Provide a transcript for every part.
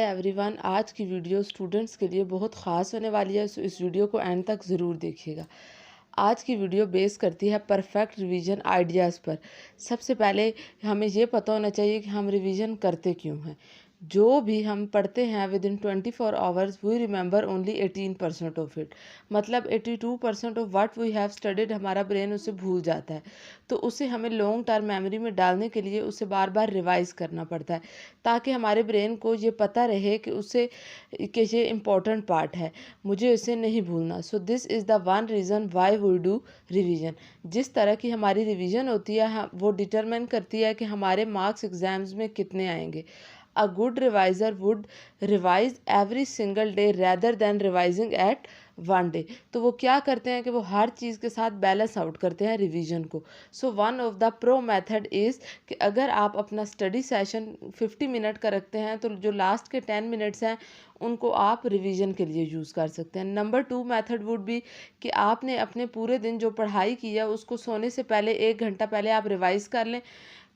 Everyone, आज की video students के लिए बहुत ख़ास होने वाली है, सो इस वीडियो को एंड तक ज़रूर देखिएगा। आज की वीडियो बेस करती है परफेक्ट रिवीजन आइडियाज़ पर। सबसे पहले हमें ये पता होना चाहिए कि हम रिवीजन करते क्यों हैं। जो भी हम पढ़ते हैं within 24 hours we remember only 18% of it. मतलब 82% of what we have studied हमारा ब्रेन उसे भूल जाता है। तो उसे हमें लॉन्ग टर्म मेमोरी में डालने के लिए उसे बार बार रिवाइज करना पड़ता है, ताकि हमारे ब्रेन को ये पता रहे कि उसे कि ये इम्पोर्टेंट पार्ट है, मुझे इसे नहीं भूलना। So this is the one reason why we do revision. जिस तरह की हमारी रिवीजन होती है वो डिटरमाइन करती है कि हमारे मार्क्स एग्जाम्स में कितने आएंगे। A good reviser would revise every single day rather than revising at one day. तो वो क्या करते हैं कि वो हर चीज़ के साथ बैलेंस आउट करते हैं रिवीजन को। So one of the pro method is कि अगर आप अपना स्टडी सेशन 50 मिनट का रखते हैं तो जो लास्ट के 10 मिनट्स हैं उनको आप रिवीजन के लिए यूज़ कर सकते हैं। नंबर 2 मेथड वुड बी कि आपने अपने पूरे दिन जो पढ़ाई की है उसको सोने से पहले 1 घंटा पहले आप रिवाइज़ कर लें,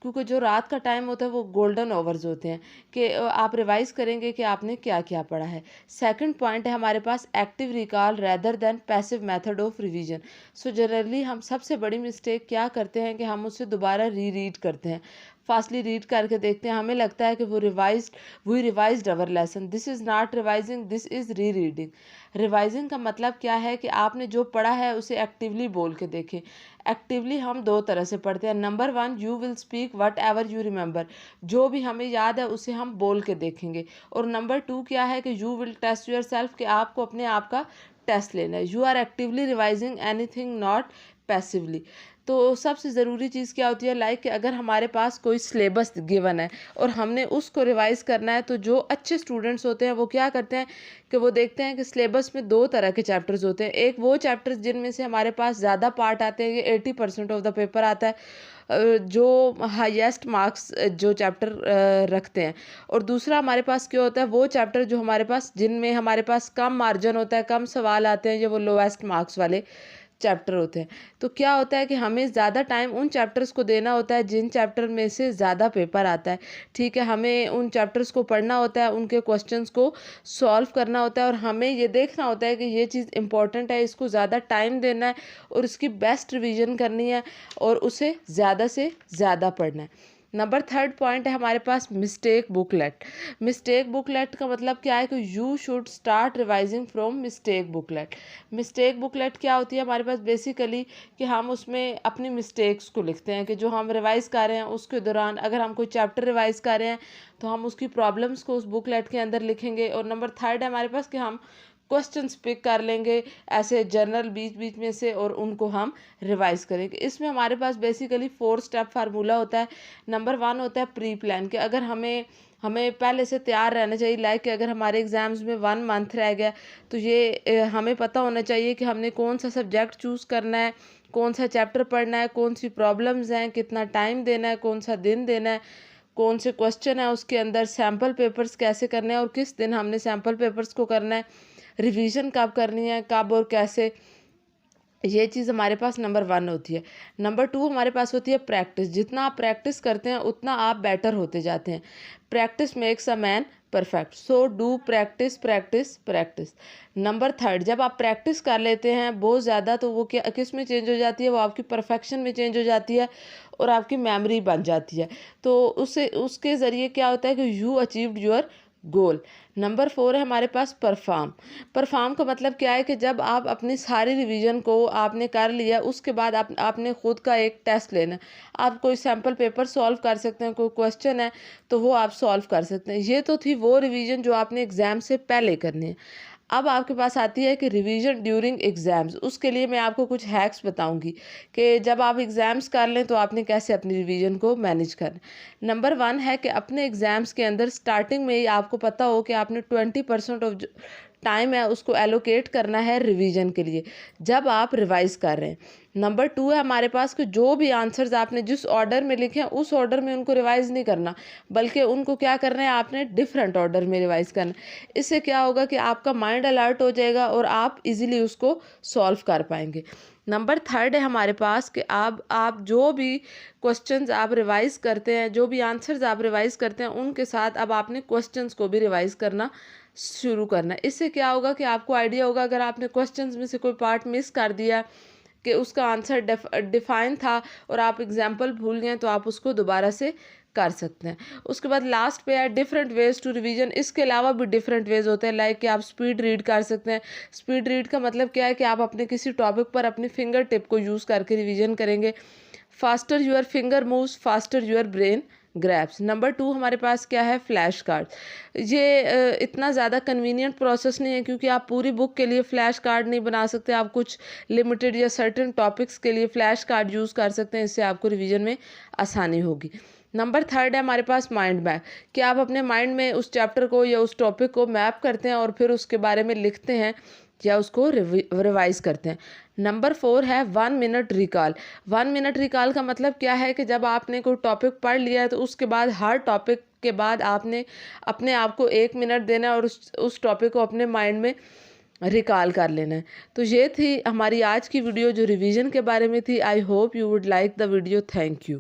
क्योंकि जो रात का टाइम होता है वो गोल्डन आवर्स होते हैं कि आप रिवाइज करेंगे कि आपने क्या क्या पढ़ा है। सेकंड पॉइंट है हमारे पास active recall rather than passive method of revision. So generally हम सबसे बड़ी मिस्टेक क्या करते हैं कि हम उसे दोबारा रीड करते हैं, फास्टली रीड करके देखते हैं, हमें लगता है कि we revised our lesson. This is not revising, this is rereading. Revising का मतलब क्या है कि आपने जो पढ़ा है उसे एक्टिवली बोल के देखें। एक्टिवली हम दो तरह से पढ़ते हैं। Number 1, you will speak what ever you remember, जो भी हमें याद है उसे हम बोल के देखेंगे। और नंबर 2 क्या है कि you will test yourself, कि आपको अपने आप का टेस्ट लेना है। You are actively revising anything, not passively. तो सबसे ज़रूरी चीज़ क्या होती है, लाइक कि अगर हमारे पास कोई सिलेबस गिवन है और हमने उसको रिवाइज़ करना है, तो जो अच्छे स्टूडेंट्स होते हैं वो क्या करते हैं कि वो देखते हैं कि सिलेबस में 2 तरह के चैप्टर्स होते हैं। एक वो चैप्टर्स जिनमें से हमारे पास ज़्यादा पार्ट आते हैं, ये 80% ऑफ द पेपर आता है, जो हाईएस्ट मार्क्स जो चैप्टर रखते हैं। और दूसरा हमारे पास क्या होता है, वो चैप्टर जो हमारे पास जिनमें हमारे पास कम मार्जिन होता है, कम सवाल आते हैं, ये वो लोएस्ट मार्क्स वाले चैप्टर होते हैं। तो क्या होता है कि हमें ज़्यादा टाइम उन चैप्टर्स को देना होता है जिन चैप्टर में से ज़्यादा पेपर आता है। ठीक है, हमें उन चैप्टर्स को पढ़ना होता है, उनके क्वेश्चंस को सॉल्व करना होता है, और हमें ये देखना होता है कि ये चीज़ इंपॉर्टेंट है, इसको ज़्यादा टाइम देना है और इसकी बेस्ट रिवीजन करनी है और उसे ज़्यादा से ज़्यादा पढ़ना है। नंबर 3 पॉइंट है हमारे पास मिस्टेक बुकलेट। मिस्टेक बुकलेट का मतलब क्या है कि you should start revising from mistake booklet. Mistake booklet क्या होती है हमारे पास, बेसिकली कि हम उसमें अपनी मिस्टेक्स को लिखते हैं कि जो हम रिवाइज कर रहे हैं उसके दौरान, अगर हम कोई चैप्टर रिवाइज कर रहे हैं तो हम उसकी प्रॉब्लम्स को उस बुकलेट के अंदर लिखेंगे। और नंबर 3 है हमारे पास कि हम क्वेश्चंस पिक कर लेंगे ऐसे जनरल बीच बीच में से और उनको हम रिवाइज करेंगे। इसमें हमारे पास बेसिकली 4 स्टेप फार्मूला होता है। नंबर 1 होता है प्री प्लान, कि अगर हमें पहले से तैयार रहना चाहिए, लाइक कि अगर हमारे एग्ज़ाम्स में 1 मंथ रह गया तो ये हमें पता होना चाहिए कि हमने कौन सा सब्जेक्ट चूज़ करना है, कौन सा चैप्टर पढ़ना है, कौन सी प्रॉब्लम्स हैं, कितना टाइम देना है, कौन सा दिन देना है, कौन से क्वेश्चन है उसके अंदर, सैम्पल पेपर्स कैसे करने हैं और किस दिन हमने सैम्पल पेपर्स को करना है, रिवीजन कब करनी है, कब और कैसे। ये चीज़ हमारे पास नंबर 1 होती है। नंबर 2 हमारे पास होती है प्रैक्टिस। जितना आप प्रैक्टिस करते हैं उतना आप बेटर होते जाते हैं। Practice makes a man perfect, so do practice practice practice. Number 3, जब आप प्रैक्टिस कर लेते हैं बहुत ज़्यादा तो वो क्या किस में चेंज हो जाती है, वो आपकी परफेक्शन में चेंज हो जाती है और आपकी मेमोरी बन जाती है। तो उससे उसके ज़रिए क्या होता है कि you achieved your goal. Number 4 है हमारे पास परफॉर्म। परफॉर्म का मतलब क्या है कि जब आप अपनी सारी रिवीजन को आपने कर लिया, उसके बाद आपने खुद का एक टेस्ट लेना। आप कोई सैम्पल पेपर सॉल्व कर सकते हैं, कोई क्वेश्चन है तो वो आप सॉल्व कर सकते हैं। ये तो थी वो रिवीजन जो आपने एग्ज़ाम से पहले करनी है। अब आपके पास आती है कि रिवीजन ड्यूरिंग एग्ज़ाम्स। उसके लिए मैं आपको कुछ हैक्स बताऊंगी कि जब आप एग्ज़ाम्स कर लें तो आपने कैसे अपनी रिवीजन को मैनेज करना। नंबर 1 है कि अपने एग्ज़ाम्स के अंदर स्टार्टिंग में ही आपको पता हो कि आपने टाइम है उसको एलोकेट करना है रिवीजन के लिए जब आप रिवाइज कर रहे हैं। नंबर 2 है हमारे पास कि जो भी आंसर्स आपने जिस ऑर्डर में लिखे हैं उस ऑर्डर में उनको रिवाइज नहीं करना, बल्कि उनको क्या करना है, आपने डिफरेंट ऑर्डर में रिवाइज करना। इससे क्या होगा कि आपका माइंड अलर्ट हो जाएगा और आप इजीली उसको सॉल्व कर पाएंगे। नंबर 3 है हमारे पास कि आप जो भी क्वेश्चंस आप रिवाइज करते हैं, जो भी आंसर्स आप रिवाइज करते हैं, उनके साथ अब आपने क्वेश्चंस को भी रिवाइज करना शुरू करना है। इससे क्या होगा कि आपको आइडिया होगा, अगर आपने क्वेश्चंस में से कोई पार्ट मिस कर दिया कि उसका आंसर डिफाइन था और आप एग्जाम्पल भूल गए, तो आप उसको दोबारा से कर सकते हैं। उसके बाद लास्ट पे है डिफरेंट वेज टू रिवीजन। इसके अलावा भी डिफरेंट वेज होते हैं, लाइक कि आप स्पीड रीड कर सकते हैं। स्पीड रीड का मतलब क्या है कि आप अपने किसी टॉपिक पर अपनी फिंगर टिप को यूज़ करके रिवीजन करेंगे। Faster your finger moves faster your brain grabs. Number 2 हमारे पास क्या है, फ्लैश कार्ड। ये इतना ज़्यादा कन्वीनियंट प्रोसेस नहीं है, क्योंकि आप पूरी बुक के लिए फ्लैश कार्ड नहीं बना सकते। आप कुछ लिमिटेड या सर्टेन टॉपिक्स के लिए फ्लैश कार्ड यूज़ कर सकते हैं, इससे आपको रिवीजन में आसानी होगी। नंबर 3 है हमारे पास माइंड मैप, कि आप अपने माइंड में उस चैप्टर को या उस टॉपिक को मैप करते हैं और फिर उसके बारे में लिखते हैं या उसको रिवाइज करते हैं। नंबर 4 है 1 मिनट रिकॉल। 1 मिनट रिकॉल का मतलब क्या है कि जब आपने कोई टॉपिक पढ़ लिया है तो उसके बाद हर टॉपिक के बाद आपने अपने आप को 1 मिनट देना है और उस टॉपिक को अपने माइंड में रिकॉल कर लेना है। तो ये थी हमारी आज की वीडियो जो रिवीजन के बारे में थी। I hope you would like the video. Thank you.